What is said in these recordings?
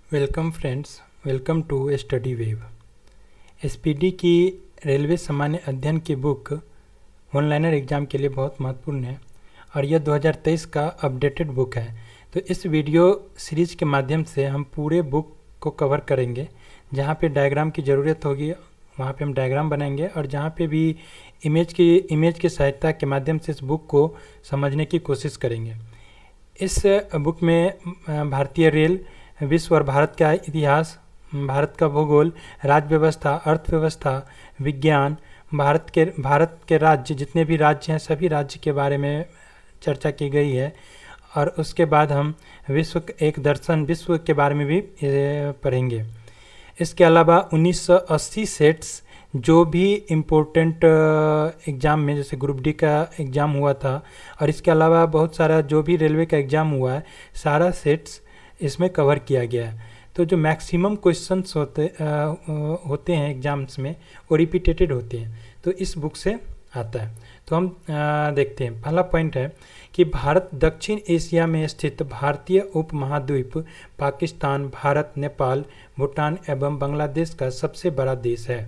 Welcome friends, welcome to study wave. SPD की railway सामान्य अध्ययन की बुक ऑनलाइनर एग्ज़ाम के लिए बहुत महत्वपूर्ण है और यह 2023 का अपडेटेड बुक है। तो इस वीडियो सीरीज के माध्यम से हम पूरे बुक को कवर करेंगे। जहाँ पे डायग्राम की ज़रूरत होगी वहाँ पे हम डायग्राम बनाएंगे और जहाँ पे भी इमेज की सहायता के माध्यम से इस बुक को समझने की कोशिश करेंगे। इस बुक में भारतीय रेल, विश्व और भारत का इतिहास, भारत का भूगोल, राज्य व्यवस्था, अर्थव्यवस्था, विज्ञान, भारत के राज्य, जितने भी राज्य हैं सभी राज्य के बारे में चर्चा की गई है। और उसके बाद हम विश्व के बारे में भी पढ़ेंगे। इसके अलावा 1980 सेट्स जो भी इम्पोर्टेंट एग्ज़ाम में, जैसे ग्रुप डी का एग्ज़ाम हुआ था और इसके अलावा बहुत सारा जो भी रेलवे का एग्ज़ाम हुआ है, सारा सेट्स इसमें कवर किया गया है। तो जो मैक्सिमम क्वेश्चंस होते हैं एग्ज़ाम्स में वो रिपीटेटेड होते हैं, तो इस बुक से आता है। तो हम देखते हैं। पहला पॉइंट है कि भारत दक्षिण एशिया में स्थित भारतीय उपमहाद्वीप, पाकिस्तान, भारत, नेपाल, भूटान एवं बांग्लादेश का सबसे बड़ा देश है।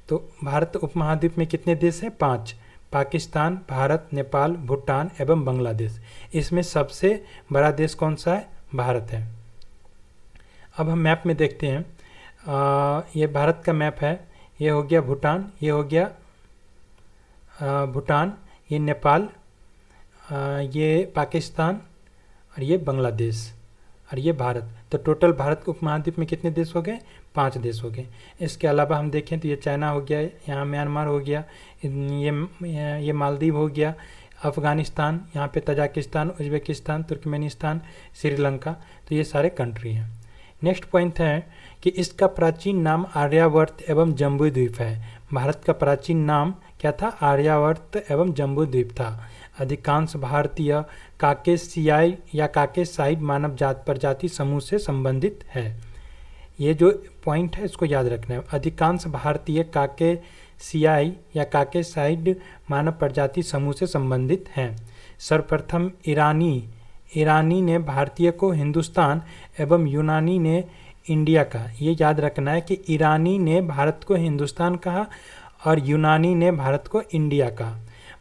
तो भारत उपमहाद्वीप में कितने देश हैं? 5। पाकिस्तान, भारत, नेपाल, भूटान एवं बांग्लादेश। इसमें सबसे बड़ा देश कौन सा है? भारत है। अब हम मैप में देखते हैं। ये भारत का मैप है। ये हो गया भूटान, ये हो गया भूटान, ये नेपाल, ये पाकिस्तान और ये बांग्लादेश और ये भारत। तो टोटल भारत उपमहाद्वीप में कितने देश हो गए? 5 देश हो गए। इसके अलावा हम देखें तो ये चाइना हो गया, यहाँ म्यांमार हो गया, ये मालदीव हो गया, अफ़गानिस्तान, यहाँ पे तजाकिस्तान, उज़्बेकिस्तान, तुर्कमेनिस्तान, श्रीलंका। तो ये सारे कंट्री हैं। नेक्स्ट पॉइंट है कि इसका प्राचीन नाम आर्यावर्त एवं जम्बूद्वीप है। भारत का प्राचीन नाम क्या था? आर्यावर्त एवं जम्बूद्वीप था। अधिकांश भारतीय काकेशियाई या काकेशाई मानव जात प्रजाति समूह से संबंधित है। ये जो पॉइंट है इसको याद रखना है। अधिकांश भारतीय काकेशियाई या काकेशाइड मानव प्रजाति समूह से संबंधित हैं। सर्वप्रथम ईरानी ने भारतीय को हिंदुस्तान एवं यूनानी ने इंडिया कहा। ये याद रखना है कि ईरानी ने भारत को हिंदुस्तान कहा और यूनानी ने भारत को इंडिया कहा।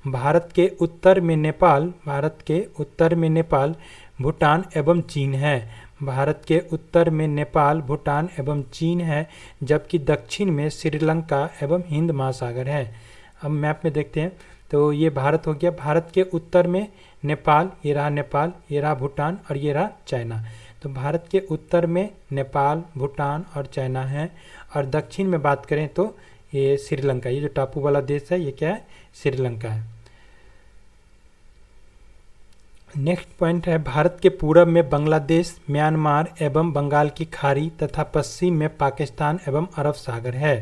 भारत के उत्तर में नेपाल, भूटान एवं चीन है। भारत के उत्तर में नेपाल, भूटान एवं चीन है, जबकि दक्षिण में श्रीलंका एवं हिंद महासागर है। अब मैप में देखते हैं। तो ये भारत हो गया। भारत के उत्तर में नेपाल, ये रहा भूटान और ये रहा चाइना। तो भारत के उत्तर में नेपाल, भूटान और चाइना है और दक्षिण में बात करें तो ये श्रीलंका, ये जो टापू वाला देश है ये क्या है? श्रीलंका है। नेक्स्ट पॉइंट है भारत के पूरब में बांग्लादेश, म्यांमार एवं बंगाल की खाड़ी तथा पश्चिम में पाकिस्तान एवं अरब सागर है।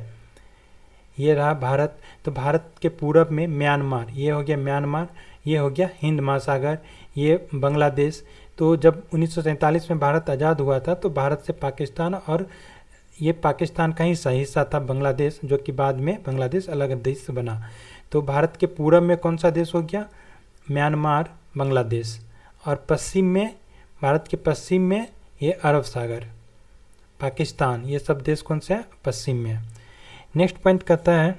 ये रहा भारत। तो भारत के पूरब में म्यांमार, ये हो गया म्यांमार, ये हो गया हिंद महासागर, ये बांग्लादेश। तो जब 1947 में भारत आज़ाद हुआ था तो भारत से पाकिस्तान, और ये पाकिस्तान का ही हिस्सा था बांग्लादेश, जो कि बाद में बांग्लादेश अलग देश बना। तो भारत के पूरब में कौन सा देश हो गया? म्यांमार, बांग्लादेश। और पश्चिम में, भारत के पश्चिम में ये अरब सागर, पाकिस्तान, ये सब देश कौन से हैं? पश्चिम में। नेक्स्ट पॉइंट कहता है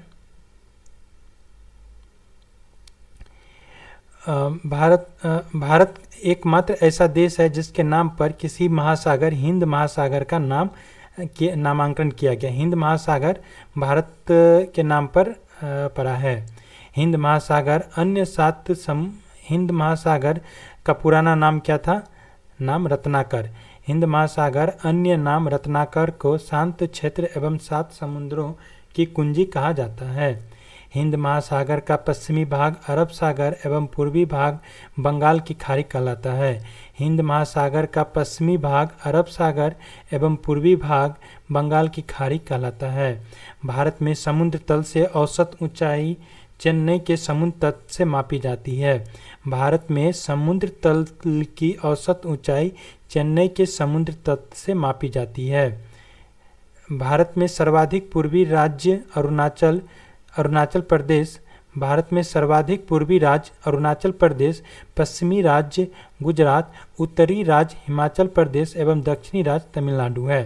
भारत एकमात्र ऐसा देश है जिसके नाम पर किसी महासागर, हिंद महासागर का नामांकन किया गया। हिंद महासागर भारत के नाम पर पड़ा है। हिंद महासागर का पुराना नाम क्या था? नाम रत्नाकर। हिंद महासागर अन्य नाम रत्नाकर को शांत क्षेत्र एवं 7 समुद्रों की कुंजी कहा जाता है। हिंद महासागर का पश्चिमी भाग अरब सागर एवं पूर्वी भाग बंगाल की खाड़ी कहलाता है। हिंद महासागर का पश्चिमी भाग अरब सागर एवं पूर्वी भाग बंगाल की खाड़ी कहलाता है। भारत में समुद्र तल से औसत ऊंचाई चेन्नई के समुद्र तट से मापी जाती है। भारत में समुद्र तल की औसत ऊंचाई चेन्नई के समुद्र तट से मापी जाती है। भारत में सर्वाधिक पूर्वी राज्य अरुणाचल प्रदेश, भारत में सर्वाधिक पूर्वी राज्य अरुणाचल प्रदेश, पश्चिमी राज्य गुजरात, उत्तरी राज्य हिमाचल प्रदेश एवं दक्षिणी राज्य तमिलनाडु है।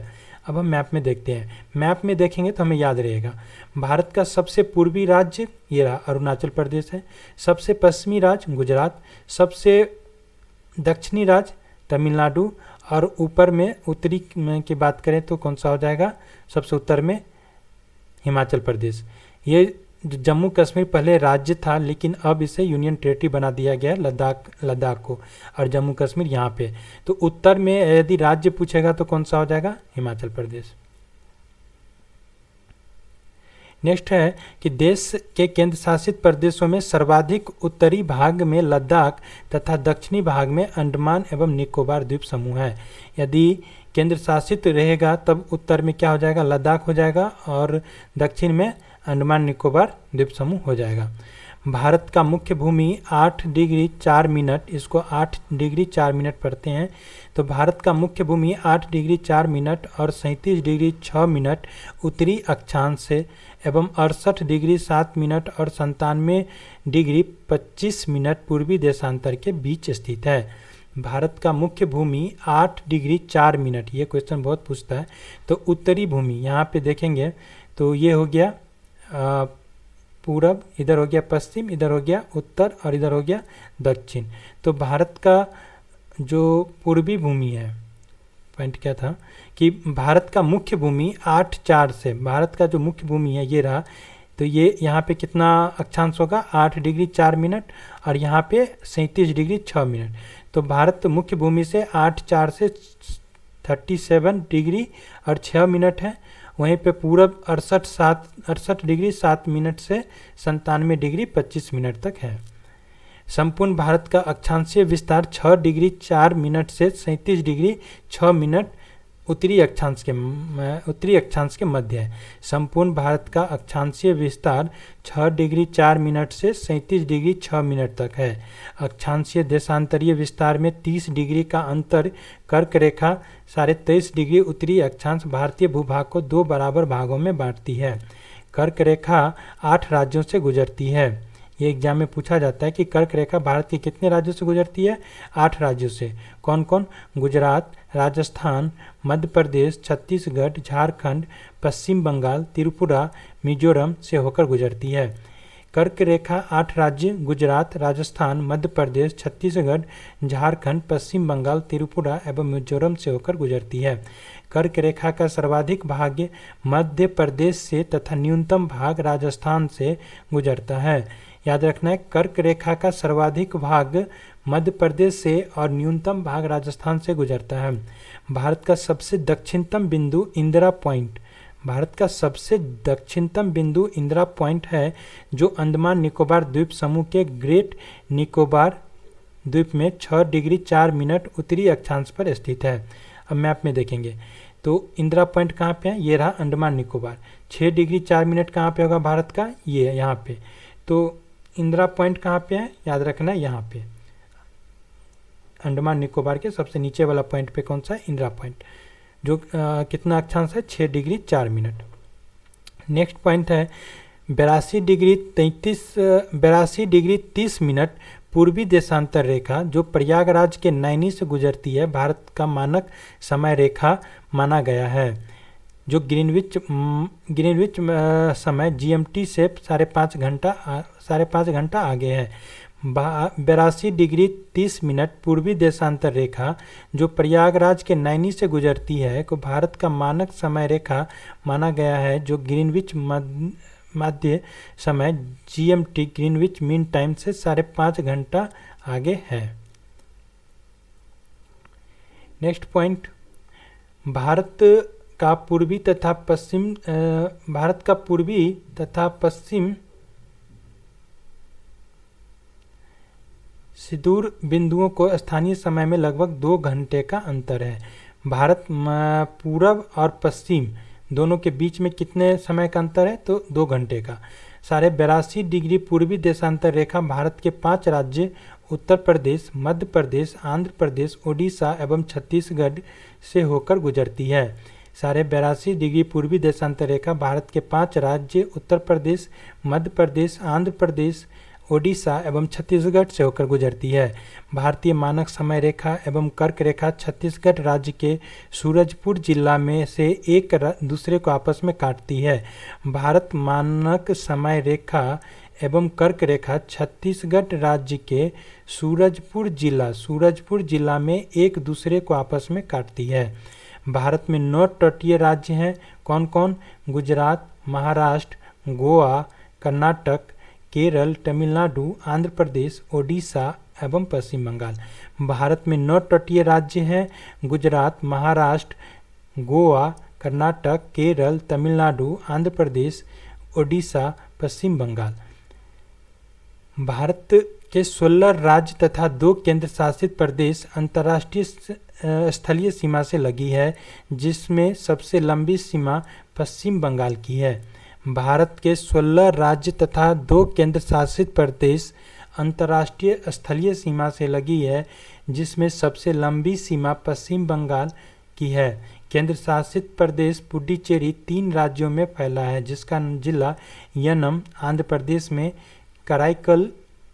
अब हम मैप में देखते हैं। मैप में देखेंगे तो हमें याद रहेगा। भारत का सबसे पूर्वी राज्य ये रहा अरुणाचल प्रदेश है, सबसे पश्चिमी राज्य गुजरात, सबसे दक्षिणी राज्य तमिलनाडु, और ऊपर में उत्तरी की बात करें तो कौन सा हो जाएगा, सबसे उत्तर में हिमाचल प्रदेश। ये जम्मू कश्मीर पहले राज्य था, लेकिन अब इसे यूनियन टेरिटरी बना दिया गया है, लद्दाख को, और जम्मू कश्मीर यहाँ पे। तो उत्तर में यदि राज्य पूछेगा तो कौन सा हो जाएगा, हिमाचल प्रदेश। नेक्स्ट है कि देश के केंद्र शासित प्रदेशों में सर्वाधिक उत्तरी भाग में लद्दाख तथा दक्षिणी भाग में अंडमान एवं निकोबार द्वीप समूह है। यदि केंद्र शासित रहेगा तब उत्तर में क्या हो जाएगा, लद्दाख हो जाएगा, और दक्षिण में अंडमान निकोबार द्वीप समूह हो जाएगा। भारत का मुख्य भूमि 8 डिग्री 4 मिनट, इसको 8 डिग्री 4 मिनट पढ़ते हैं, तो भारत का मुख्य भूमि 8 डिग्री 4 मिनट और 37 डिग्री 6 मिनट उत्तरी अक्षांश से एवं 68 डिग्री 7 मिनट और 97 डिग्री 25 मिनट पूर्वी देशांतर के बीच स्थित है। भारत का मुख्य भूमि 8 डिग्री 4 मिनट, ये क्वेश्चन बहुत पूछता है। तो उत्तरी भूमि यहाँ पे देखेंगे तो ये हो गया पूरब, इधर हो गया पश्चिम, इधर हो गया उत्तर और इधर हो गया दक्षिण। तो भारत का जो पूर्वी भूमि है, पॉइंट क्या था कि भारत का मुख्य भूमि 8-4 से, भारत का जो मुख्य भूमि है ये रहा, तो ये यहाँ पे कितना अक्षांश होगा, 8 डिग्री 4 मिनट और यहाँ पे 37 डिग्री 6 मिनट। तो भारत मुख्य भूमि से 8-4 से 37 डिग्री और 6 मिनट है। वहीं पे पूरब 68 डिग्री 7 मिनट से 97 डिग्री 25 मिनट तक है। संपूर्ण भारत का अक्षांशीय विस्तार 6 डिग्री 4 मिनट से 37 डिग्री 6 मिनट उत्तरी अक्षांश के मध्य है। संपूर्ण भारत का अक्षांशीय विस्तार 6 डिग्री 4 मिनट से 37 डिग्री 6 मिनट तक है। अक्षांशीय देशांतरीय विस्तार में 30 डिग्री का अंतर कर्क रेखा 23.5 डिग्री उत्तरी अक्षांश भारतीय भूभाग को 2 बराबर भागों में बांटती है। कर्क रेखा 8 राज्यों से गुजरती है। ये एग्जाम में पूछा जाता है कि कर्क रेखा भारत के कितने राज्यों से गुजरती है, 8 राज्यों से। कौन कौन, गुजरात, राजस्थान, मध्य प्रदेश, छत्तीसगढ़, झारखंड, पश्चिम बंगाल, त्रिपुरा, मिजोरम से होकर गुजरती है। कर्क रेखा 8 राज्य गुजरात, राजस्थान, मध्य प्रदेश, छत्तीसगढ़, झारखंड, पश्चिम बंगाल, त्रिपुरा एवं मिजोरम से होकर गुजरती है। कर्क रेखा का सर्वाधिक भाग मध्य प्रदेश से तथा न्यूनतम भाग राजस्थान से गुजरता है। याद रखना है, कर्क रेखा का सर्वाधिक भाग मध्य प्रदेश से और न्यूनतम भाग राजस्थान से गुजरता है। भारत का सबसे दक्षिणतम बिंदु इंदिरा पॉइंट, भारत का सबसे दक्षिणतम बिंदु इंदिरा पॉइंट है, जो अंडमान निकोबार द्वीप समूह के ग्रेट निकोबार द्वीप में 6 डिग्री 4 मिनट उत्तरी अक्षांश पर स्थित है। अब मैप में देखेंगे तो इंदिरा पॉइंट कहाँ पे है, ये रहा अंडमान निकोबार। 6 डिग्री 4 मिनट कहाँ पे होगा भारत का, ये यहाँ पे। तो इंदिरा पॉइंट कहाँ पे है, याद रखना है यहाँ पे, अंडमान निकोबार के सबसे नीचे वाला पॉइंट पे कौन सा है, इंदिरा पॉइंट, जो कितना अक्षांश है, 6 डिग्री 4 मिनट। नेक्स्ट पॉइंट है 82 डिग्री 30 मिनट पूर्वी देशांतर रेखा, जो प्रयागराज के नैनी से गुजरती है, भारत का मानक समय रेखा माना गया है, जो ग्रीनविच समय GMT से 5.5 घंटा आगे है। 82 डिग्री 30 मिनट पूर्वी देशांतर रेखा, जो प्रयागराज के नैनी से गुजरती है, को भारत का मानक समय रेखा माना गया है, जो ग्रीनविच मध्य समय GMT ग्रीनविच मीन टाइम से 5.5 घंटा आगे है। नेक्स्ट पॉइंट, भारत का पूर्वी तथा पश्चिम सुदूर बिंदुओं को स्थानीय समय में लगभग 2 घंटे का अंतर है। भारत पूरब और पश्चिम दोनों के बीच में कितने समय का अंतर है, तो 2 घंटे का। 82.5 डिग्री पूर्वी देशांतर रेखा भारत के 5 राज्य उत्तर प्रदेश, मध्य प्रदेश, आंध्र प्रदेश, ओडिशा एवं छत्तीसगढ़ से होकर गुजरती है। 82.5 पूर्वी देशांतर रेखा भारत के 5 राज्य उत्तर प्रदेश, मध्य प्रदेश, आंध्र प्रदेश, ओडिशा एवं छत्तीसगढ़ से होकर गुजरती है। भारतीय मानक समय रेखा एवं कर्क रेखा छत्तीसगढ़ राज्य के सूरजपुर जिला में से एक दूसरे को आपस में काटती है। भारत मानक समय रेखा एवं कर्क रेखा छत्तीसगढ़ राज्य के सूरजपुर जिला में एक दूसरे को आपस में काटती है। भारत में 9 तटीय राज्य हैं। कौन कौन? गुजरात, महाराष्ट्र, गोवा, कर्नाटक, केरल, तमिलनाडु, आंध्र प्रदेश, ओडिशा एवं पश्चिम बंगाल। भारत में 9 तटीय राज्य हैं। गुजरात, महाराष्ट्र, गोवा, कर्नाटक, केरल, तमिलनाडु, आंध्र प्रदेश, ओडिशा, पश्चिम बंगाल। भारत के 16 राज्य तथा 2 केंद्र शासित प्रदेश अंतर्राष्ट्रीय स्थलीय सीमा से लगी है, जिसमें सबसे लंबी सीमा पश्चिम बंगाल की है। भारत के 16 राज्य तथा 2 केंद्र शासित प्रदेश अंतर्राष्ट्रीय स्थलीय सीमा से लगी है, जिसमें सबसे लंबी सीमा पश्चिम बंगाल की है। केंद्र शासित प्रदेश पुडुचेरी 3 राज्यों में फैला है, जिसका जिला यनम आंध्र प्रदेश में, कराईकल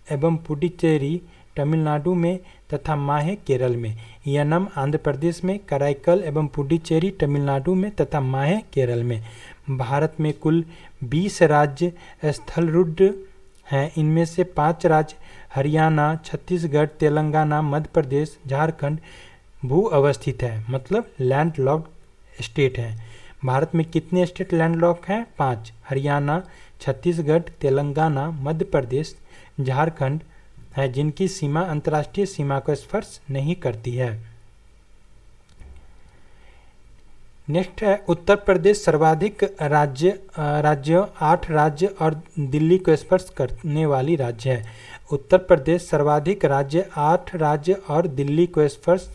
एवं पुडुचेरी तमिलनाडु में तथा माहे केरल में। यनम आंध्र प्रदेश में, कराईकल एवं पुडुचेरी तमिलनाडु में तथा माहे केरल में। भारत में कुल 20 राज्य स्थलरुद्ध हैं। इनमें से 5 राज्य हरियाणा, छत्तीसगढ़, तेलंगाना, मध्य प्रदेश, झारखंड भू अवस्थित है, मतलब लैंड लॉक्ड स्टेट हैं। भारत में कितने स्टेट लैंड लॉक हैं? 5। हरियाणा, छत्तीसगढ़, तेलंगाना, मध्य प्रदेश, झारखंड है, जिनकी सीमा अंतर्राष्ट्रीय सीमा को स्पर्श नहीं करती है। नेक्स्ट है उत्तर प्रदेश सर्वाधिक राज्यों 8 राज्य और दिल्ली को स्पर्श करने वाली राज्य है। उत्तर प्रदेश सर्वाधिक राज्य 8 राज्य और दिल्ली को स्पर्श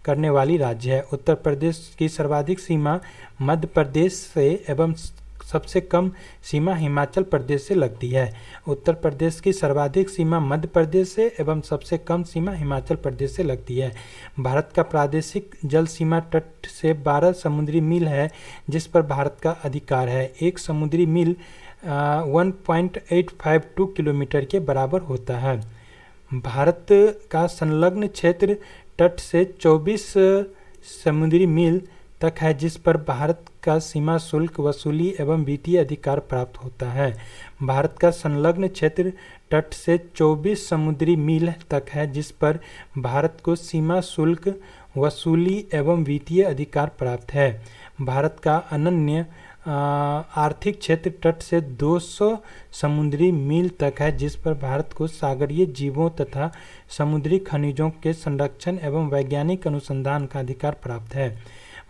करने वाली राज्य है। उत्तर प्रदेश की सर्वाधिक सीमा मध्य प्रदेश से एवं सबसे कम सीमा हिमाचल प्रदेश से लगती है। उत्तर प्रदेश की सर्वाधिक सीमा मध्य प्रदेश से एवं सबसे कम सीमा हिमाचल प्रदेश से लगती है। भारत का प्रादेशिक जल सीमा तट से 12 समुद्री मील है, जिस पर भारत का अधिकार है। एक समुद्री मील 1.852 किलोमीटर के बराबर होता है। भारत का संलग्न क्षेत्र तट से 24 समुद्री मील तक है, जिस पर भारत का सीमा शुल्क वसूली एवं वित्तीय अधिकार प्राप्त होता है। भारत का संलग्न क्षेत्र तट से 24 समुद्री मील तक है, जिस पर भारत को सीमा शुल्क वसूली एवं वित्तीय अधिकार प्राप्त है। भारत का अनन्य आर्थिक क्षेत्र तट से 200 समुद्री मील तक है, जिस पर भारत को सागरीय जीवों तथा समुद्री खनिजों के संरक्षण एवं वैज्ञानिक अनुसंधान का अधिकार प्राप्त है।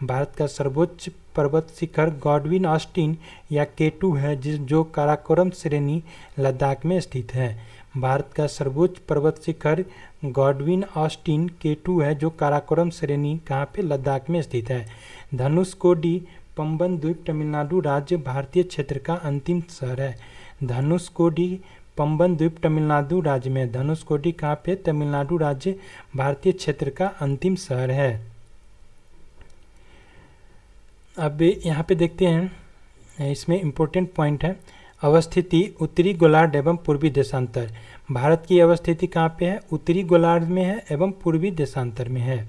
भारत का सर्वोच्च पर्वत शिखर गॉडविन ऑस्टिन या K2 है, जो काराकोरम श्रेणी लद्दाख में स्थित है। भारत का सर्वोच्च पर्वत शिखर गॉडविन ऑस्टिन K2 है, जो काराकोरम श्रेणी कहाँ पे? लद्दाख में स्थित है। धनुषकोडी पंबन द्वीप तमिलनाडु राज्य भारतीय क्षेत्र का अंतिम शहर है। धनुषकोडी पंबन द्वीप तमिलनाडु राज्य में। धनुषकोडी कहाँ पे? तमिलनाडु राज्य भारतीय क्षेत्र का अंतिम शहर है। अब यहाँ पे देखते हैं, इसमें इम्पोर्टेंट पॉइंट है अवस्थिति उत्तरी गोलार्ध एवं पूर्वी देशांतर। भारत की अवस्थिति कहाँ पे है? उत्तरी गोलार्ध में है एवं पूर्वी देशांतर में है।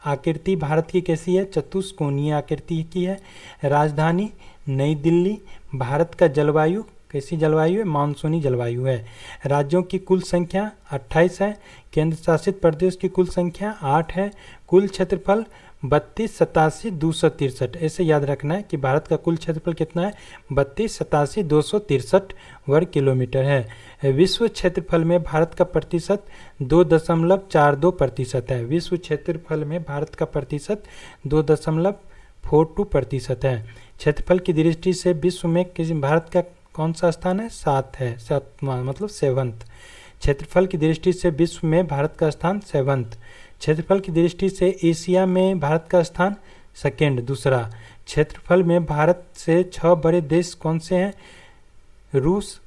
आकृति भारत की कैसी है? चतुष्कोणीय आकृति की है। राजधानी नई दिल्ली। भारत का जलवायु कैसी जलवायु है? मानसूनी जलवायु है। राज्यों की कुल संख्या 28 है। केंद्र शासित प्रदेश की कुल संख्या 8 है। कुल क्षेत्रफल 32,87,263। ऐसे याद रखना है कि भारत का कुल क्षेत्रफल कितना है? 32,87,263 वर्ग किलोमीटर है। विश्व क्षेत्रफल में भारत का प्रतिशत 2.42% है। विश्व क्षेत्रफल में भारत का प्रतिशत 2.42% है। क्षेत्रफल की दृष्टि से विश्व में भारत का कौन सा स्थान है? 7 है, 7वां मतलब 7th। क्षेत्रफल की दृष्टि से विश्व में भारत का स्थान 7th। क्षेत्रफल की दृष्टि से एशिया में भारत का स्थान 2nd, दूसरा। क्षेत्रफल में भारत से 6 बड़े देश कौन से हैं? रूस,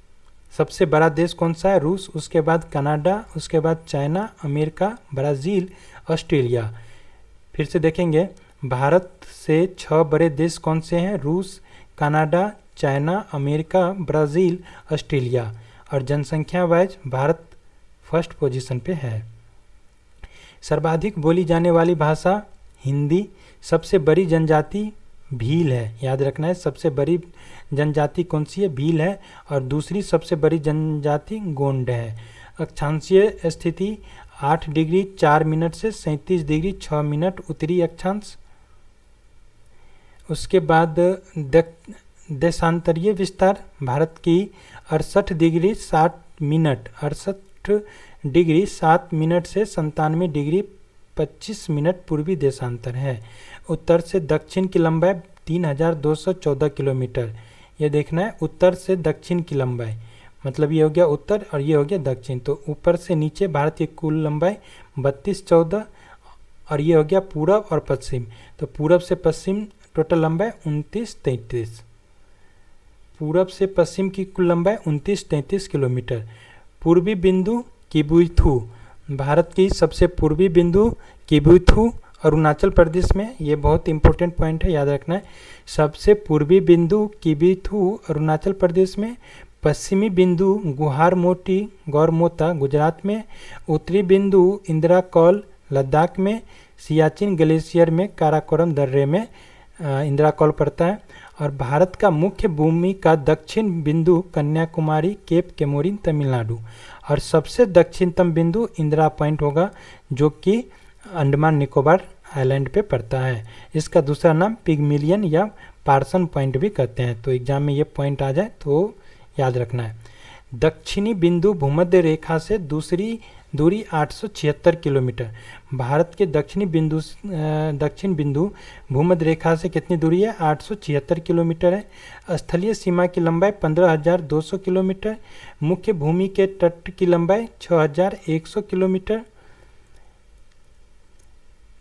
सबसे बड़ा देश कौन सा है? रूस। उसके बाद कनाडा, उसके बाद चाइना, अमेरिका, ब्राज़ील, ऑस्ट्रेलिया। फिर से देखेंगे, भारत से 6 बड़े देश कौन से हैं? रूस, Canada, China, America, Brazil, Australia. और जनसंख्या वाइज भारत फर्स्ट पोजीशन पे है। सर्वाधिक बोली जाने वाली भाषा हिंदी। सबसे बड़ी जनजाति भील है, याद रखना है। सबसे बड़ी जनजाति कौन सी है? भील है। और दूसरी सबसे बड़ी जनजाति गोंड है। अक्षांशीय स्थिति 8 डिग्री 4 मिनट से 37 डिग्री 6 मिनट उत्तरी अक्षांश। उसके बाद देशांतरीय विस्तार भारत की 68 डिग्री 7 मिनट से 97 डिग्री 25 मिनट पूर्वी देशांतर है। उत्तर से दक्षिण की लंबाई 3214 किलोमीटर। ये देखना है, उत्तर से दक्षिण की लंबाई, मतलब ये हो गया उत्तर और ये हो गया दक्षिण। तो ऊपर से नीचे भारत की कुल लंबाई 3214 और ये हो गया पूरब और पश्चिम। तो पूरब से पश्चिम टोटल लंबाई 2933। पूरब से पश्चिम की कुल लंबाई 2933 किलोमीटर। पूर्वी बिंदु किबुथु, भारत की सबसे पूर्वी बिंदु किबुथु अरुणाचल प्रदेश में। ये बहुत इंपॉर्टेंट पॉइंट है, याद रखना है। सबसे पूर्वी बिंदु किबुथु अरुणाचल प्रदेश में। पश्चिमी बिंदु गौरमोता गुजरात में। उत्तरी बिंदु इंदिरा कौल लद्दाख में। सियाचिन ग्लेशियर में काराकोरम दर्रे में इंदिरा कौल पड़ता है। और भारत का मुख्य भूमि का दक्षिण बिंदु कन्याकुमारी केप केमोरिन तमिलनाडु। और सबसे दक्षिणतम बिंदु इंदिरा पॉइंट होगा, जो कि अंडमान निकोबार आइलैंड पे पड़ता है। इसका दूसरा नाम पिगमिलियन या पार्सन पॉइंट भी कहते हैं। तो एग्जाम में ये पॉइंट आ जाए तो याद रखना है। दक्षिणी बिंदु भूमध्य रेखा से दूसरी दूरी 876 किलोमीटर। भारत के दक्षिण बिंदु भूमध्य रेखा से कितनी दूरी है? 876 किलोमीटर है। स्थलीय सीमा की लंबाई 15,200 किलोमीटर। मुख्य भूमि के तट की लंबाई 6,100 किलोमीटर।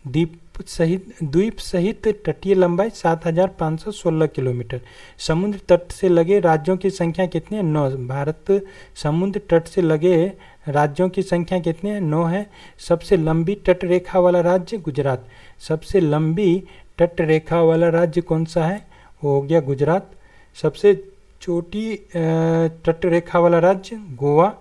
द्वीप सहित तटीय लंबाई 7,516 किलोमीटर। समुद्र तट से लगे राज्यों की संख्या कितनी है? 9। भारत समुद्र तट से लगे राज्यों की संख्या कितनी है? 9 है। सबसे लंबी तट रेखा वाला राज्य गुजरात। सबसे लंबी तट रेखा वाला राज्य कौन सा है? वो हो गया गुजरात। सबसे छोटी तट रेखा वाला राज्य गोवा।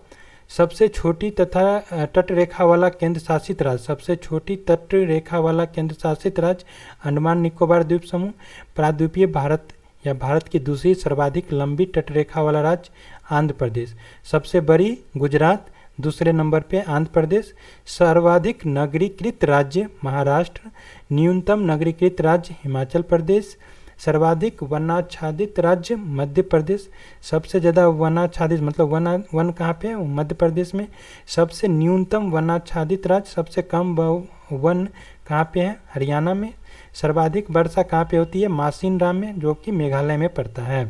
सबसे छोटी तथा तट रेखा वाला केंद्र शासित राज्य। सबसे छोटी तट रेखा वाला केंद्र शासित राज्य अंडमान निकोबार द्वीप समूह। प्राद्वीपीय भारत या भारत की दूसरी सर्वाधिक लंबी तट रेखा वाला राज्य आंध्र प्रदेश। सबसे बड़ी गुजरात, दूसरे नंबर पे आंध्र प्रदेश। सर्वाधिक नगरीकृत राज्य महाराष्ट्र। न्यूनतम नगरीकृत राज्य हिमाचल प्रदेश। सर्वाधिक वनाच्छादित राज्य मध्य प्रदेश। सबसे ज़्यादा वनाच्छादित मतलब वन कहाँ पे है? मध्य प्रदेश में। सबसे न्यूनतम वनाच्छादित राज्य, सबसे कम वन कहाँ पे है? हरियाणा में। सर्वाधिक वर्षा कहाँ पे होती है? मासिन राम में, जो कि मेघालय में पड़ता है।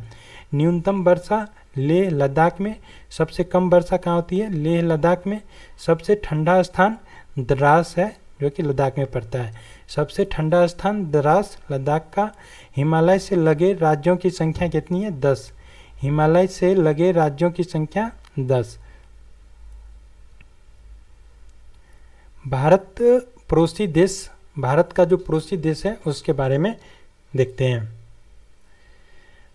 न्यूनतम वर्षा लेह लद्दाख में। सबसे कम वर्षा कहाँ होती है? लेह लद्दाख में। सबसे ठंडा स्थान द्रास है, जो कि लद्दाख में पड़ता है। सबसे ठंडा स्थान द्रास लद्दाख का। हिमालय से लगे राज्यों की संख्या कितनी है? 10। हिमालय से लगे राज्यों की संख्या 10। भारत का जो पड़ोसी देश है उसके बारे में देखते हैं।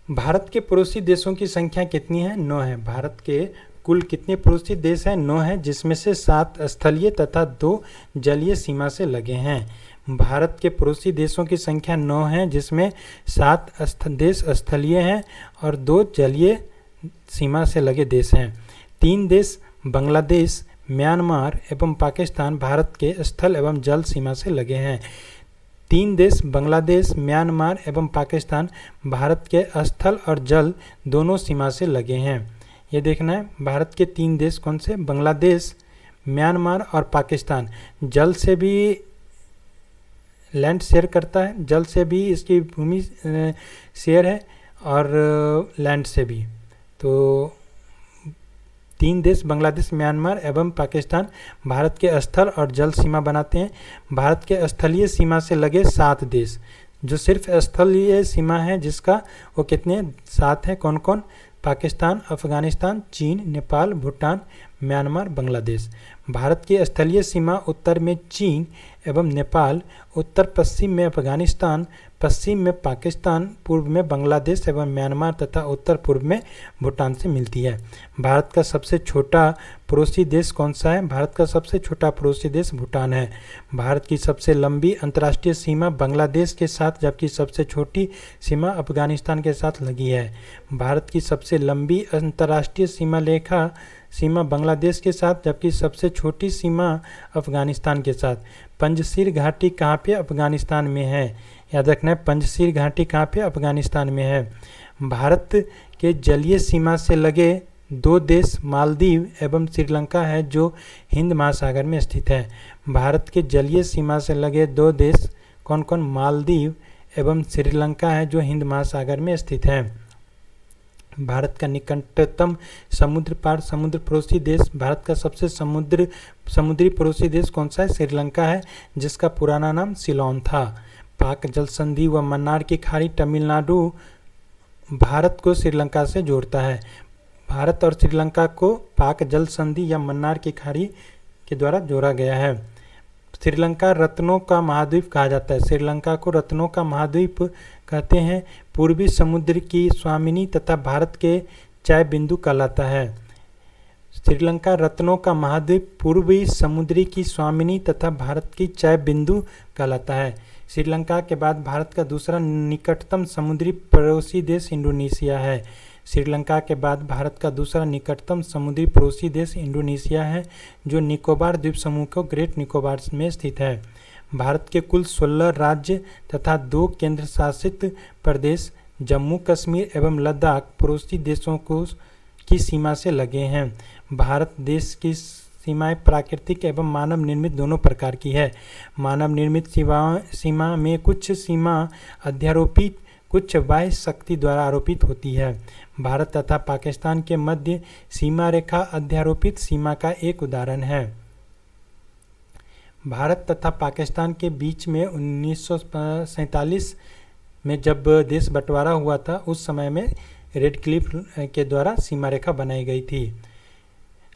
भारत के पड़ोसी देशों की संख्या कितनी है? 9 है। भारत के कुल कितने पड़ोसी देश हैं? 9 है, जिसमें से 7 स्थलीय तथा 2 जलीय सीमा से लगे हैं। भारत के पड़ोसी देशों की संख्या 9 है, जिसमें 7 देश स्थलीय हैं और 2 जलीय सीमा से लगे देश हैं। 3 देश बांग्लादेश, म्यांमार एवं पाकिस्तान भारत के स्थल एवं जल सीमा से लगे हैं। 3 देश बांग्लादेश, म्यांमार एवं पाकिस्तान भारत के स्थल और जल दोनों सीमा से लगे हैं। ये देखना है, भारत के 3 देश कौन से? बांग्लादेश, म्यांमार और पाकिस्तान। जल से भी लैंड शेयर करता है, जल से भी इसकी भूमि शेयर है और लैंड से भी। तो 3 देश बांग्लादेश, म्यांमार एवं पाकिस्तान भारत के स्थल और जल सीमा बनाते हैं। भारत के स्थलीय सीमा से लगे 7 देश, जो सिर्फ स्थलीय सीमा है जिसका, वो कितने? 7 हैं। कौन कौन? पाकिस्तान, अफगानिस्तान, चीन, नेपाल, भूटान, म्यांमार, बांग्लादेश। भारत की स्थलीय सीमा उत्तर में चीन एवं नेपाल, उत्तर पश्चिम में अफगानिस्तान, पश्चिम में पाकिस्तान, पूर्व में बांग्लादेश एवं म्यांमार तथा उत्तर पूर्व में भूटान से मिलती है। भारत का सबसे छोटा पड़ोसी देश कौन सा है? भारत का सबसे छोटा पड़ोसी देश भूटान है। भारत की सबसे लंबी अंतर्राष्ट्रीय सीमा बांग्लादेश के साथ, जबकि सबसे छोटी सीमा अफगानिस्तान के साथ लगी है। भारत की सबसे लंबी अंतर्राष्ट्रीय सीमा बांग्लादेश के साथ, जबकि सबसे छोटी सीमा अफगानिस्तान के साथ। पंजशीर घाटी कहाँ पे? अफगानिस्तान में है। याद रखना है, पंजशीर घाटी कहाँ पे? अफगानिस्तान में है। भारत के जलीय सीमा से लगे दो देश मालदीव एवं श्रीलंका है, जो हिंद महासागर में स्थित है। भारत के जलीय सीमा से लगे दो देश कौन कौन? मालदीव एवं श्रीलंका है, जो हिंद महासागर में स्थित है। भारत का निकटतम समुद्र पार समुद्र पड़ोसी देश, भारत का सबसे समुद्री पड़ोसी देश कौन सा है? श्रीलंका है, जिसका पुराना नाम सिलोन था। पाक जल संधि व मन्नार की खाड़ी तमिलनाडु भारत को श्रीलंका से जोड़ता है। भारत और श्रीलंका को पाक जल संधि या मन्नार की खाड़ी के द्वारा जोड़ा गया है। श्रीलंका रत्नों का महाद्वीप कहा जाता है। श्रीलंका को रत्नों का महाद्वीप कहते हैं। पूर्वी समुद्र की स्वामिनी तथा भारत के चाय बिंदु कहलाता है। श्रीलंका रत्नों का महाद्वीप, पूर्वी समुद्री की स्वामिनी तथा भारत की चाय बिंदु कहलाता है। श्रीलंका के बाद भारत का दूसरा निकटतम समुद्री पड़ोसी देश इंडोनेशिया है। श्रीलंका के बाद भारत का दूसरा निकटतम समुद्री पड़ोसी देश इंडोनेशिया है, जो निकोबार द्वीप समूह को ग्रेट निकोबार में स्थित है। भारत के कुल 16 राज्य तथा 2 केंद्र शासित प्रदेश जम्मू कश्मीर एवं लद्दाख पड़ोसी देशों की सीमा से लगे हैं। भारत देश की सीमाएं प्राकृतिक एवं मानव निर्मित दोनों प्रकार की है। मानव निर्मित सीमा में कुछ सीमा अध्यारोपित, कुछ बाह्य शक्ति द्वारा आरोपित होती है। भारत तथा पाकिस्तान के मध्य सीमा रेखा अध्यारोपित सीमा का एक उदाहरण है। भारत तथा पाकिस्तान के बीच में 1947 में जब देश बंटवारा हुआ था, उस समय में रेड क्लिफ के द्वारा सीमा रेखा बनाई गई थी।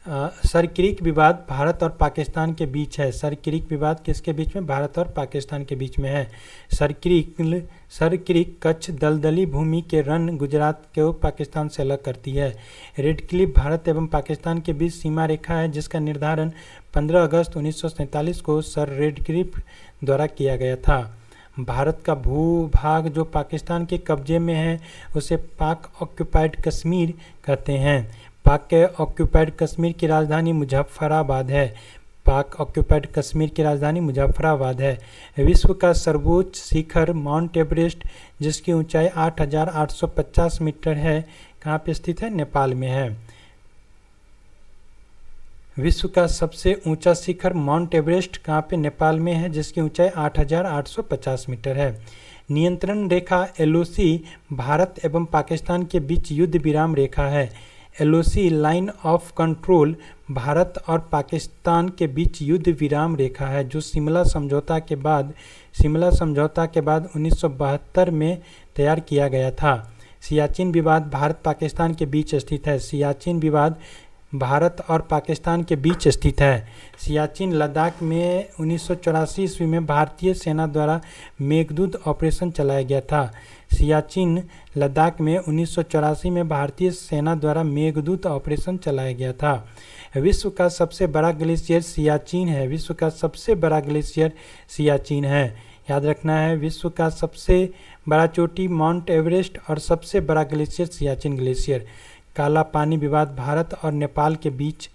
सर क्रीक विवाद भारत और पाकिस्तान के बीच है। सर क्रीक विवाद किसके बीच में? भारत और पाकिस्तान के बीच में है। सर क्रीक कच्छ दलदली भूमि के रन गुजरात को पाकिस्तान से अलग करती है। रेड क्लिफ भारत एवं पाकिस्तान के बीच सीमा रेखा है, जिसका निर्धारण 15 अगस्त 1947 को सर रेड क्लिफ द्वारा किया गया था। भारत का भूभाग जो पाकिस्तान के कब्जे में है, उसे पाक ऑक्यूपाइड कश्मीर कहते हैं। पाक के ऑक्यूपाइड कश्मीर की राजधानी मुजफ्फराबाद है। पाक ऑक्यूपाइड कश्मीर की राजधानी मुजफ्फराबाद है। विश्व का सर्वोच्च शिखर माउंट एवरेस्ट, जिसकी ऊंचाई 8,850 मीटर है, कहाँ पे स्थित है? नेपाल में है। विश्व का सबसे ऊंचा शिखर माउंट एवरेस्ट कहाँ पे? नेपाल में है, जिसकी ऊंचाई 8,850 मीटर है। नियंत्रण रेखा LOC भारत एवं पाकिस्तान के बीच युद्ध विराम रेखा है। LOC line of control Bharat और पाकिस्तान के बीच युद्ध विराम रेखा है, जो शिमला समझौता के बाद 1972 में तैयार किया गया था। सियाचिन विवाद भारत पाकिस्तान के बीच स्थित है। सियाचिन विवाद भारत और पाकिस्तान के बीच स्थित है। सियाचिन लद्दाख में 1984 ईस्वी में भारतीय सेना द्वारा मेघदूत ऑपरेशन चलाया गया था। सियाचिन लद्दाख में 1984 में भारतीय सेना द्वारा मेघदूत ऑपरेशन चलाया गया था। विश्व का सबसे बड़ा ग्लेशियर सियाचिन है। विश्व का सबसे बड़ा ग्लेशियर सियाचिन है। याद रखना है, विश्व का सबसे बड़ा चोटी माउंट एवरेस्ट और सबसे बड़ा ग्लेशियर सियाचिन ग्लेशियर। काला पानी विवाद भारत और नेपाल के बीच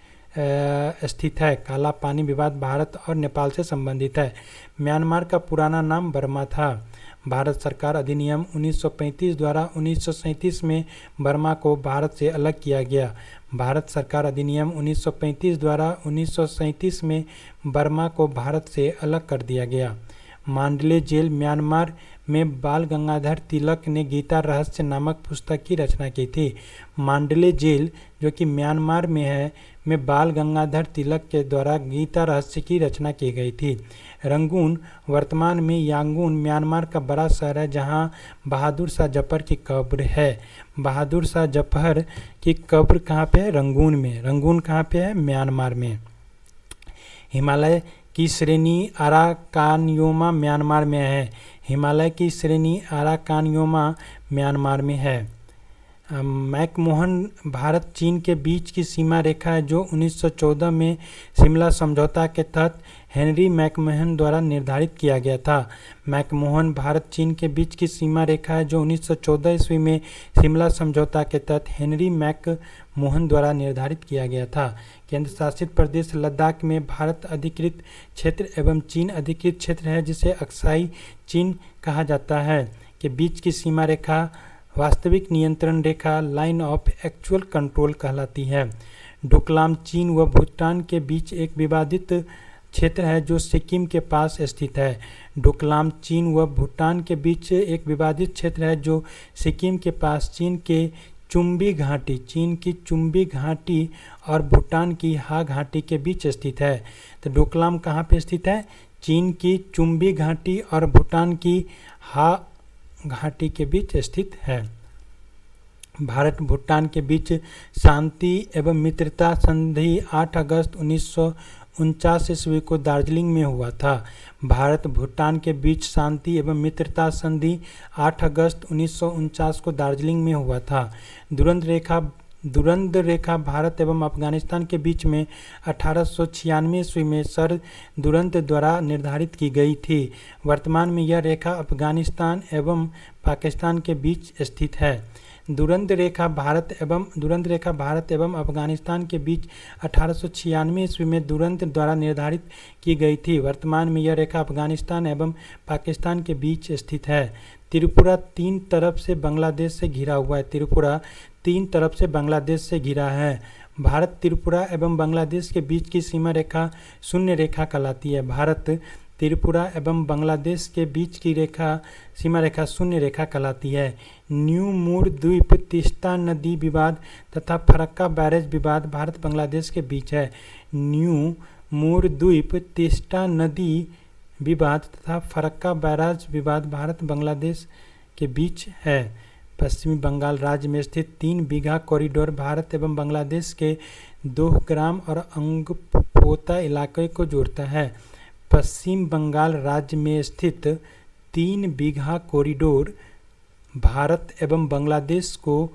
स्थित है। काला पानी विवाद भारत और नेपाल से संबंधित है। म्यांमार का पुराना नाम बर्मा था। भारत सरकार अधिनियम 1935 द्वारा 1937 में बर्मा को भारत से अलग किया गया। भारत सरकार अधिनियम 1935 द्वारा 1937 में बर्मा को भारत से अलग कर दिया गया। मांडले जेल म्यांमार में बाल गंगाधर तिलक ने गीता रहस्य नामक पुस्तक की रचना की थी। मांडले जेल जो कि म्यांमार में है, में बाल गंगाधर तिलक के द्वारा गीता रहस्य की रचना की गई थी। रंगून वर्तमान में यांगून म्यांमार का बड़ा शहर है, जहां बहादुर शाह जफर की कब्र है। बहादुर शाह जफर की कब्र कहाँ पे है? रंगून में। रंगून कहाँ पे है? म्यांमार में। हिमालय की श्रेणी अराकानयोमा म्यांमार में है। हिमालय की श्रेणी अराकानयोमा म्यांमार में है। मैकमोहन भारत चीन के बीच की सीमा रेखा है जो 1914 में शिमला समझौता के तहत हेनरी मैकमोहन द्वारा निर्धारित किया गया था। मैकमोहन भारत चीन के बीच की सीमा रेखा है जो 1914 ईस्वी में शिमला समझौता के तहत हेनरी मैकमोहन द्वारा निर्धारित किया गया था। केंद्र शासित प्रदेश लद्दाख में भारत अधिकृत क्षेत्र एवं चीन अधिकृत क्षेत्र है जिसे अक्साई चीन कहा जाता है के बीच की सीमा रेखा वास्तविक नियंत्रण रेखा लाइन ऑफ एक्चुअल कंट्रोल कहलाती है। डोकलाम चीन व भूटान के बीच एक विवादित क्षेत्र है जो सिक्किम के पास स्थित है। डोकलाम चीन व भूटान के बीच एक विवादित क्षेत्र है जो सिक्किम के पास चीन की चुम्बी घाटी और भूटान की हा घाटी के बीच स्थित है। तो डोकलाम कहाँ पे स्थित है? चीन की चुम्बी घाटी और भूटान की हा घाटी के बीच स्थित है। भारत भूटान के बीच शांति एवं मित्रता संधि 8 अगस्त 1949 ईस्वी को दार्जिलिंग में हुआ था। भारत भूटान के बीच शांति एवं मित्रता संधि 8 अगस्त 1949 को दार्जिलिंग में हुआ था। दुरंद रेखा भारत एवं अफगानिस्तान के बीच में 1896 ईस्वी में सर दुरंत द्वारा निर्धारित की गई थी। वर्तमान में यह रेखा अफगानिस्तान एवं पाकिस्तान के बीच स्थित है। दुरंत रेखा भारत एवं अफगानिस्तान के बीच 1896 ईस्वी में दुरंत द्वारा निर्धारित की गई थी। वर्तमान में यह रेखा अफगानिस्तान एवं पाकिस्तान के बीच स्थित है। त्रिपुरा तीन तरफ से बांग्लादेश से घिरा हुआ है। त्रिपुरा तीन तरफ से बांग्लादेश से घिरा है। भारत त्रिपुरा एवं बांग्लादेश के बीच की सीमा रेखा शून्य रेखा कहलाती है। भारत त्रिपुरा एवं बांग्लादेश के बीच की सीमा रेखा शून्य रेखा कहलाती है। न्यू मूर द्वीप तीस्ता नदी विवाद तथा फरक्का बैरेज विवाद भारत बांग्लादेश के बीच है। न्यू मूर द्वीप तीस्ता नदी विवाद तथा फरक्का बैराज विवाद भारत बांग्लादेश के बीच है। पश्चिमी बंगाल राज्य में स्थित 3 बीघा कॉरिडोर भारत एवं बांग्लादेश के दोहग्राम और अंगपोता इलाके को जोड़ता है। पश्चिम बंगाल राज्य में स्थित 3 बीघा कॉरिडोर भारत एवं बांग्लादेश को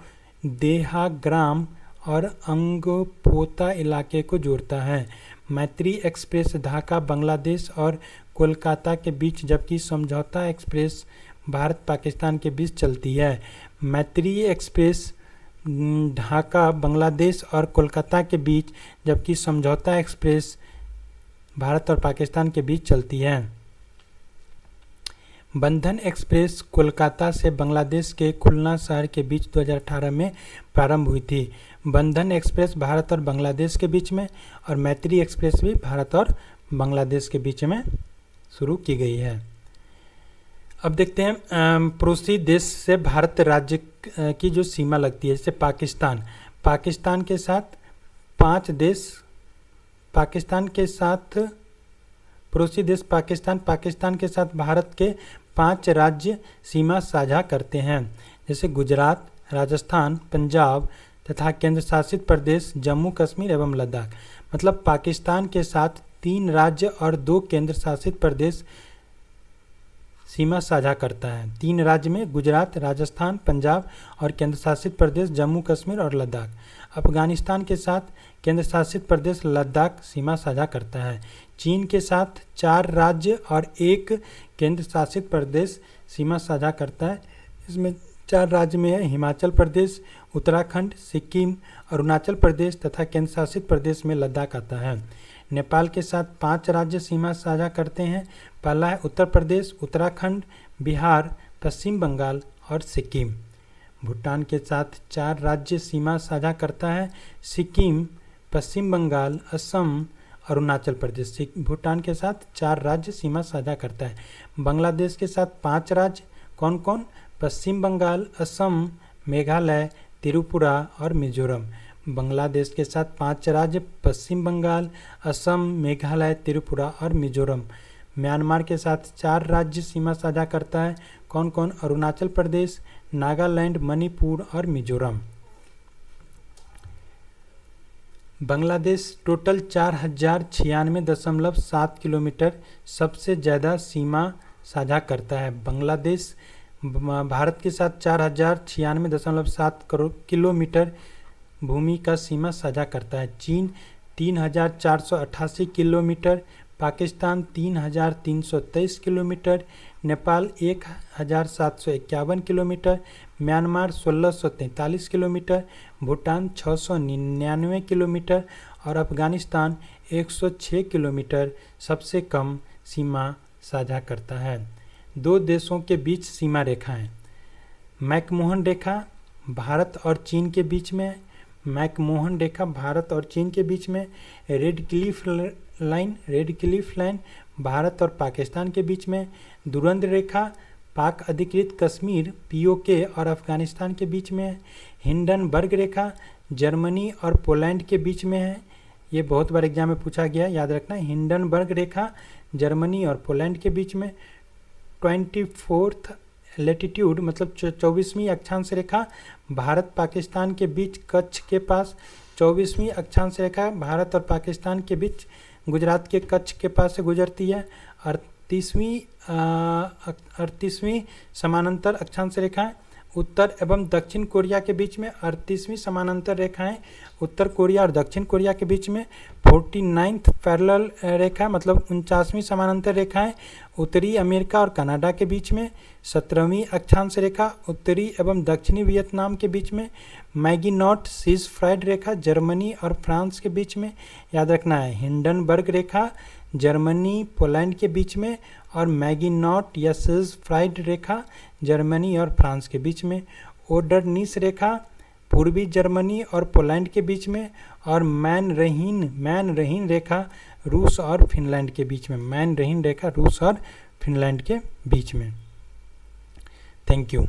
देहाग्राम और अंगपोता इलाके को जोड़ता है। मैत्री एक्सप्रेस ढाका बांग्लादेश और कोलकाता के बीच जबकि समझौता एक्सप्रेस भारत पाकिस्तान के बीच चलती है। मैत्री एक्सप्रेस ढाका बांग्लादेश और कोलकाता के बीच जबकि समझौता एक्सप्रेस भारत और पाकिस्तान के बीच चलती है। बंधन एक्सप्रेस कोलकाता से बांग्लादेश के खुलना शहर के बीच 2018 में प्रारंभ हुई थी। बंधन एक्सप्रेस भारत और बांग्लादेश के बीच में और मैत्री एक्सप्रेस भी भारत और बांग्लादेश के बीच में शुरू की गई है। अब देखते हैं पड़ोसी देश से भारत राज्य की जो सीमा लगती है, जैसे पाकिस्तान के साथ 5 देश, पाकिस्तान के साथ पड़ोसी देश पाकिस्तान के साथ भारत के 5 राज्य सीमा साझा करते हैं, जैसे गुजरात, राजस्थान, पंजाब तथा केंद्र शासित प्रदेश जम्मू कश्मीर एवं लद्दाख। मतलब पाकिस्तान के साथ 3 राज्य और 2 केंद्र शासित प्रदेश सीमा साझा करता है। 3 राज्य में गुजरात, राजस्थान, पंजाब और केंद्र शासित प्रदेश जम्मू कश्मीर और लद्दाख। अफगानिस्तान के साथ केंद्र शासित प्रदेश लद्दाख सीमा साझा करता है। चीन के साथ 4 राज्य और 1 केंद्र शासित प्रदेश सीमा साझा करता है। इसमें 4 राज्य में है हिमाचल प्रदेश, उत्तराखंड, सिक्किम, अरुणाचल प्रदेश तथा केंद्र शासित प्रदेश में लद्दाख आता है। नेपाल के साथ 5 राज्य सीमा साझा करते हैं। पहला है उत्तर प्रदेश, उत्तराखंड, बिहार, पश्चिम बंगाल और सिक्किम। भूटान के साथ 4 राज्य सीमा साझा करता है। सिक्किम, पश्चिम बंगाल, असम, अरुणाचल प्रदेश। भूटान के साथ 4 राज्य सीमा साझा करता है। बांग्लादेश के साथ 5 राज्य कौन कौन? पश्चिम बंगाल, असम, मेघालय, त्रिपुरा और मिजोरम। बांग्लादेश के साथ 5 राज्य पश्चिम बंगाल, असम, मेघालय, त्रिपुरा और मिजोरम। म्यांमार के साथ 4 राज्य सीमा साझा करता है। कौन कौन? अरुणाचल प्रदेश, नागालैंड, मणिपुर और मिजोरम। बांग्लादेश टोटल 4096.7 किलोमीटर सबसे ज़्यादा सीमा साझा करता है। बांग्लादेश भारत के साथ 4096.7 करोड़ किलोमीटर भूमि का सीमा साझा करता है। चीन 3488 kilometre, Pakistan 3323 kilometre, Nepal 1751 kilometre, Myanmar 1643 kilometre, Bhutan 699 kilometre और अफगानिस्तान 106 किलोमीटर सबसे कम सीमा साझा करता है। दो देशों के बीच सीमा रेखाएं। मैकमोहन रेखा भारत और चीन के बीच में, मैकमोहन रेखा भारत और चीन के बीच में। रेड क्लिफ लाइन भारत और पाकिस्तान के बीच में। दुरंत रेखा पाक अधिकृत कश्मीर पीओके और अफगानिस्तान के बीच में है। हिंडनबर्ग रेखा जर्मनी और पोलैंड के बीच में है। ये बहुत बार एग्जाम में पूछा गया, याद रखना। हिंडनबर्ग रेखा जर्मनी और पोलैंड के बीच में। 24th लेटीट्यूड मतलब 24वीं अक्षांश रेखा भारत पाकिस्तान के बीच कच्छ के पास। 24वीं अक्षांश रेखा भारत और पाकिस्तान के बीच गुजरात के कच्छ के पास से गुजरती है। 38वीं समानांतर अक्षांश रेखाएं उत्तर एवं दक्षिण कोरिया के बीच में। 38वीं समानांतर रेखाएं उत्तर कोरिया और दक्षिण कोरिया के बीच में। 49th पैरेलल रेखा मतलब 49वीं समानांतर रेखाएं उत्तरी अमेरिका और कनाडा के बीच में। 17वीं अक्षांश रेखा उत्तरी एवं दक्षिणी वियतनाम के बीच में। मैगिनॉट सीज फ्राइड रेखा जर्मनी और फ्रांस के बीच में, याद रखना है। हिंडनबर्ग रेखा जर्मनी पोलैंड के बीच में और मैगिनॉट या सीज फ्राइड रेखा जर्मनी और फ्रांस के बीच में। ओडरनिस रेखा पूर्वी जर्मनी और पोलैंड के बीच में। और मैनरहीन रेखा रूस और फिनलैंड के बीच में। मैनरहीन रेखा रूस और फिनलैंड के बीच में। Thank you.